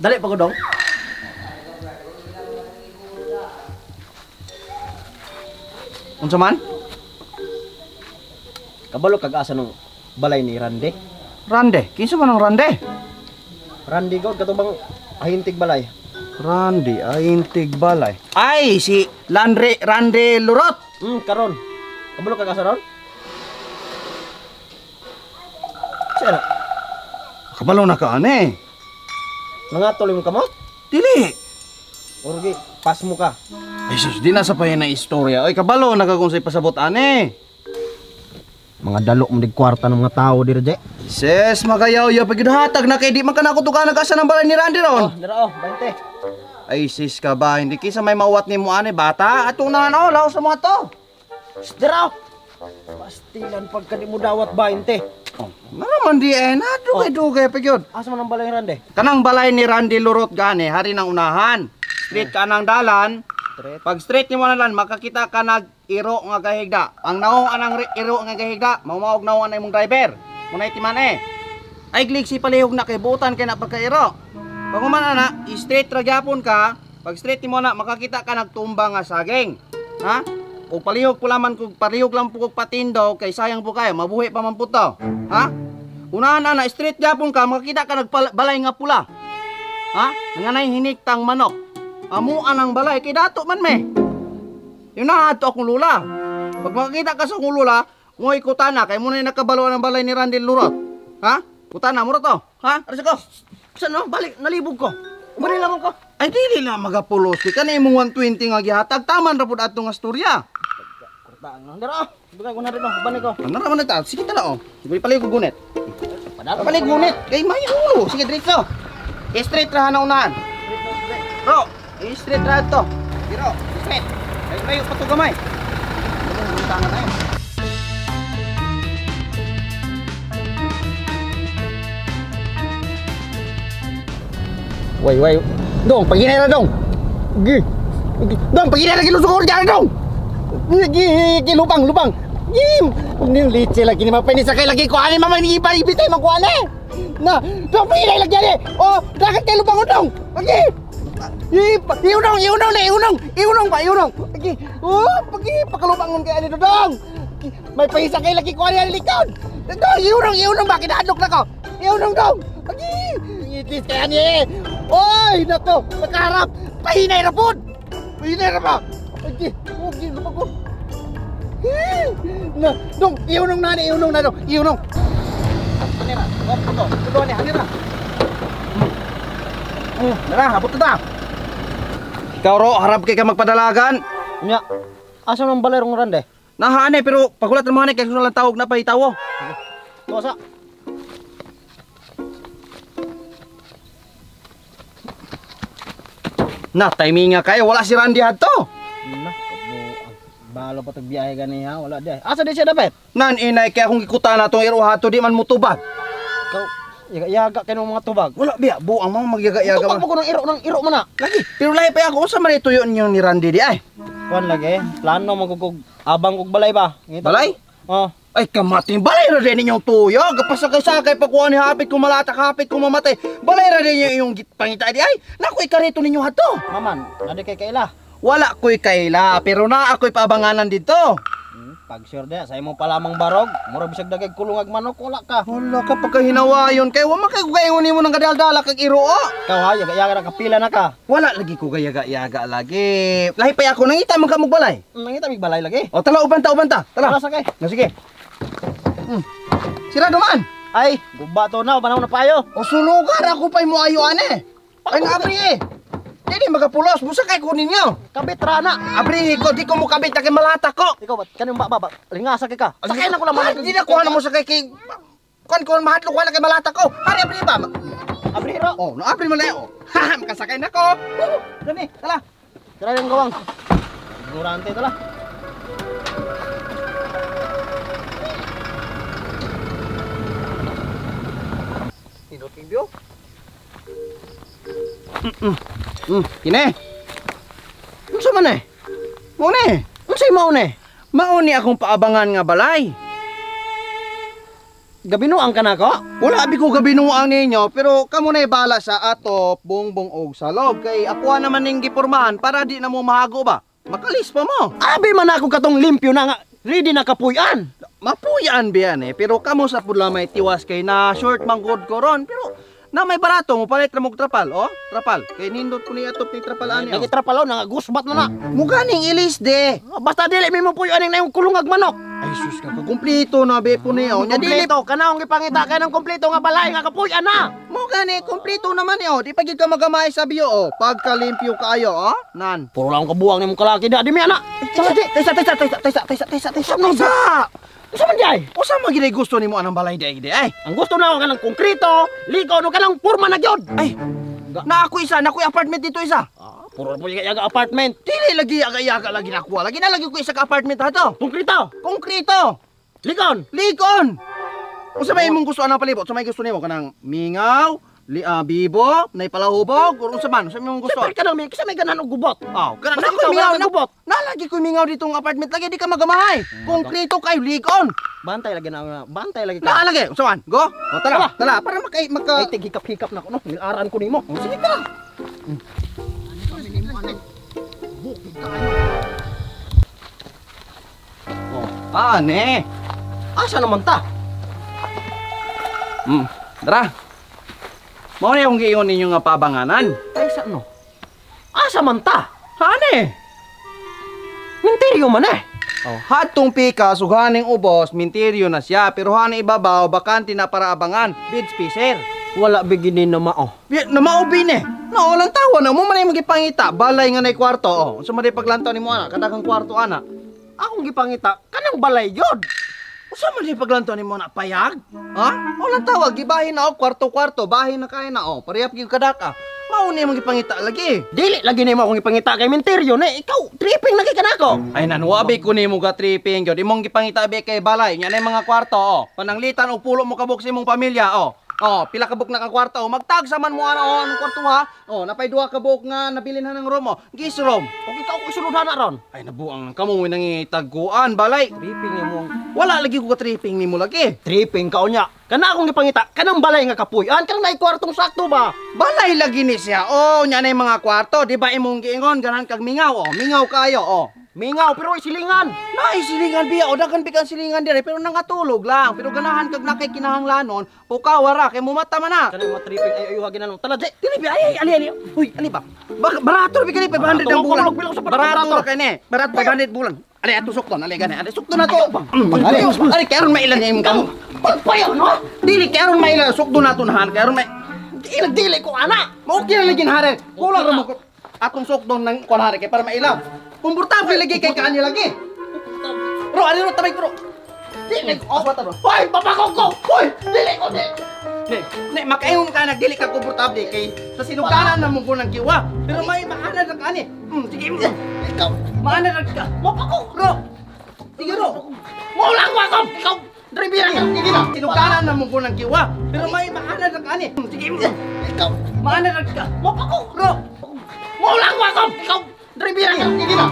Dali pa ko dong. Unsa man? Kabalo kag asa ng balay ni Rande? Rande? Kinsa man ang Rande? Rande god katubang ahintig balay. Rande ahintig balay. Ay si Rande Lurot. Karon. Kabalo kag asa ron? Sira. Kabalo na ka ane. Nangatol mo kamot? Dili. Orgi, pas mo ka. Ay sus, di na sa payan na istorya. Ay kabalo na ka kung sa'y pasabot ane. Mga dalo mo dig kwarta ng mga tao diri je. Ses, magayaw-yaw pagidhatag na kay di man ka nakutukan nagasa ng balay ni Randy ron. Dira 20. Ay sis ka ba, hindi kisa may mawat ni mo ane bata. Atong na laos sa mga to. Dira. Pastilan pagka di mo dawat 20. Oh, naman di na dugay-dugay pa gyud. Asa man ang balay ni Randy? Kanang balay ni Randy Lurot gani, hari ng unahan. Street kanang dalan. Pag straight ni mo na lang, makakita ka nag-iro nga gahigda. Ang naong anang iro nga gahigda, maumaog naong anay mong driver. Muna itiman ay glig si palihog na kay buutan kay na pagka-iro. Pag umana na, straight ragyapon ka, pag straight ni mo na, makakita ka nagtumba nga saging. Ha? O palihog po laman, kung palihog lang po kong patindo, kay sayang po kayo, mabuhi pa man po to. Ha? Unahan na, straight gyapon ka, makakita ka nagbalay nga pula. Ha? Nanganay hiniktang manok. Amuan ang balay, kay dato man me. Yung nahato akong lula. Pag makakita ka sa akong lula, mo ikutan na, kay muna yung nakabaluan ng balay ni Randy Lurot. Ha? Kutan na, mura to. Ha? Arasa ko. Saan no? Balik, nalibog ko. Umari lang ko. Ay, dili na magapulos. Ka na imong 120 nga gihatag. Taman ra po ato nga storya. Kurtaan no. Dara, bigay ko na rin no. Banay ko. Ano naman na sige tala oh. Sige pala ko gunit. Pala gunit. Kay may ulo. Sige, diretso. Straight ra na unahan. Bro, straight ra to. Diro, straight. Ay kayo pato gamay. Tangan tayo. Way. Dong, paginay na dong. Gi. Dong, paginay na kilusukor diyan dong. Gi, lubang. Gi. Ning litse lagi ni mapay ni sakay lagi ko ani mama ni iba ibitay man ko ani. Na, dong paginay lagi ani. Oh, dagat kay lubang dong. Pagi. Iunong pa. Pagi. Oh, pagi pakalubangon kay ani dong. May paisa kay lagi ko ani likod. Dong, iunong ba kinadlok na ko. Iunong dong. Pagi. Itis kay ani. Oy, nako, pagkaharap. Pahinay na po. Pahinay na ba? Okay, lumag ko. Na, dong, iunong na dong. Iunong. Hanira, ito. Tuduan ni, hanira. Nara, habot na. Ikaw ro, harap kay ka magpadalagan. Nya, asa nang balay rong Rande? Nahaan pero pagulat mo ni kay kuno lang tawag na pahitawo. Tuwa. Na, timing nga kayo, wala si Randy hadto. Na, balo pa tagbiyahe gani ha, wala di. Asa di siya dapat? Nan inay kaya kung ikutan na tong iro hato di man mo tubag. Ikaw, yaga kayo ng mga tubag. Wala biya, buang mo magyaga-yaga. Tubag mo ng iro man na. Lagi, pero lahi pa ako, usa man ituyo niyo ni Randy di ay. Kuan lagi, plano magugug abang kog balay ba? Balay? Oh. Ay kamating balay ra din inyong tuyo. Kapasakay-sakay pa kuha ni hapit kung malatak hapit kung mamatay. Balay ra din yung pangita di ay. Nakoy karito ninyo hato. Maman, adi kay kaila. Wala ko'y kaila, pero na ako'y paabanganan dito. Pag sure de, sa imo pa lamang barog, mura bisag dagag kulungag manok, wala ka. Wala ka pagkahinawayon kay wa makagayon nimo nang gadaldala kag iro. Ikaw ha, yaga-yaga kapila na ka. Wala lagi ko gayaga-yaga lagi. Lahi pa ako nangita man ka magbalay. Nangita mig balay lagi. O tala uban ta. Tala sakay. Na sige. Sira duman. Ay, guba to na, banaw na payo. O sulugar ako pa'y mo ayo ane. Ay ngabri eh. Hindi magapulos, busa kay kunin nyo. Kabit rana. Abri ko, di ko mo kabit na kay malata ko. Ikaw ba, kanyung baba, ringasa kay ka. Sakay na ko naman. Hindi na kuha na mo sakay kay... Kuhan mahatlok ko na kay malata ko. Hari, abri ba? Abri ro. Oh, no, abri mo na yun. Haha, makasakay na ko. Dani, tala. Tala yung gawang. Ignorante, tala. Tinutibyo. Kine. Unsa man eh? Unsay mao ne? Mao ni akong paabangan nga balay. gabinuang ka na ko? Wala abi ko gabinuang ninyo, pero kamo na bala sa atop, bongbong og salog. Kay ako naman ning gipormahan para di na mo mahago ba? Makalis pa mo. Abi man ako katong limpyo na nga, ready na kapuy-an. Mapuyan biyan pero kamo sa pudla may tiwas kay na short manggod ko ron. Pero na may barato mo palit ra mog trapal, oh? Trapal. Kay nindot ko ni atop ni trapal ani. Nagitrapalaw na nga gusbat na na. Muganing ilis de. Basta dili mi mo puy-an ning kulungag manok. Ay sus ka, kumpleto na be po niyo. Nya dili Kompleto, kanahong ipangita ka ng kompleto nga balay nga kapuy-an na. mo gani kumpleto naman niyo. Di pa gid ka magamay sa biyo, oh. Pagkalimpyo kayo, oh. Nan. Puro lang kabuang ni mong kalaki da di mi ana. Tesa. Usa man di ay? Usa man gid gusto nimo anang balay di ay? Ang gusto na ako kanang konkreto, ligaw no kanang porma na gyud. Ay. Na ako isa, na ako apartment dito isa. Puro po yung apartment. Dili lagi aga-aga lagi nakuha. Lagi na lagi ko isa ka apartment ha to. Konkreto. Konkreto. Ligon. Likon. Unsa may imong gusto anang palibot? Unsa may gusto nimo kanang mingaw, bibo, nay palahubog, or unsa man? Unsa may imong gusto? Siyempre ka namin, kasi may ganan og gubot. Kana Basta na ikaw, mingaw wala na ka gubot. Nalagi ko mingaw ditong apartment lagi di ka magamahay. Konkreto kay likon. Bantay lagi na, bantay lagi ka. Naalagi, unsa man? Go. O tara, tara para Ay, tig-hikap-hikap na ako, no? Nilaran ko nimo. Sige ka. Ane. Asa naman ta? Tara. Mao na yung giyon ninyo nga pabanganan. Ay, sa no? Asa man ta? Ane. Minteryo man eh. Oh, hatong pika suganing ubos, minteryo na siya, pero hani ibabaw bakante na para abangan, bid spacer. Wala biginin na mao. Na maubi ni. No, walang tawa na mo man ay magipangita, balay nga nay kwarto. Oh, unsa man paglantaw nimo ana, kadagang kwarto ana. Akong gipangita, kanang balay yod. Unsa man di paglantaw nimo na payag? Ha? Walang tawag, gibahin na og kwarto-kwarto, bahin na kay na oh, parehap gyud kadaka. Mao ni magipangita lagi. Dili lagi nimo akong gipangita kay minteryo na ikaw tripping lagi kanako. Ay nanwabi ko nimo ga tripping gyud. Imong gipangita be kay balay, nya nay mga kwarto oh. Pananglitan og pulo mo kabuk sa imong pamilya oh. Oh, pila ka buk na ka kwarto, magtag sa man mo ano ang kwarto ha. Oh, napay duha ka buk nga nabilin ng room mo. Gis room. Og ikaw ko isulod na ron. Ay nabuang kamo mo nangitagkuan balay. Tripping nimo. Wala lagi ko ka tripping nimo lagi. Tripping ka unya. Kana akong gipangita, kanang balay nga kapuy-an, kanang nay kwartong sakto ba? Balay lagi ni siya. Oh, nya nay mga kwarto, di ba imong giingon ganan kag mingaw oh. Mingaw kayo oh. Mingaw pero silingan. Nay silingan biya o daghan bikan silingan dire pero nangatulog lang. Pero ganahan kag nakay kinahanglanon, pukawara kay mumata man na. Kanang mga tripping ay ayuha ginanong. Tala di. Dili bi ay ali. Uy, ali ba? Barato bi kani 500 ang bulan. Barato ra kani. Barato 500 bulan. Ali ato sukton, ali gani. Ali sukton na to. Ali karon mailan imong kamo. Pagpayo no? Dili karon mailan sukton nato nahan. Karon may Dili ko ana. mao kira lagi hare. Kulang ra mo atong sukton nang kon hare kay para mailaw. Komportable lagi kay kaanya lagi. Bro, ali ro tabay bro. Dili ko bata bro. Hoy, papakog ko. Hoy, dili ko di. Ne, makaingon ka nagdili ka komportable kay sa sinuganan na mong kunang kiwa. Pero may maanad ka ani. Sige mo. Ikaw, Maanad ka. mapakog. Bro. Sige bro. Mo lang ako. Ikaw, drivera ka. Sige na. Sinuganan na mong kunang kiwa. Pero may maanad ka ani. Sige mo. Ikaw, Maanad ka. mapakog. Bro. Mo lang ako. Ikaw, drivera ka. Sige na.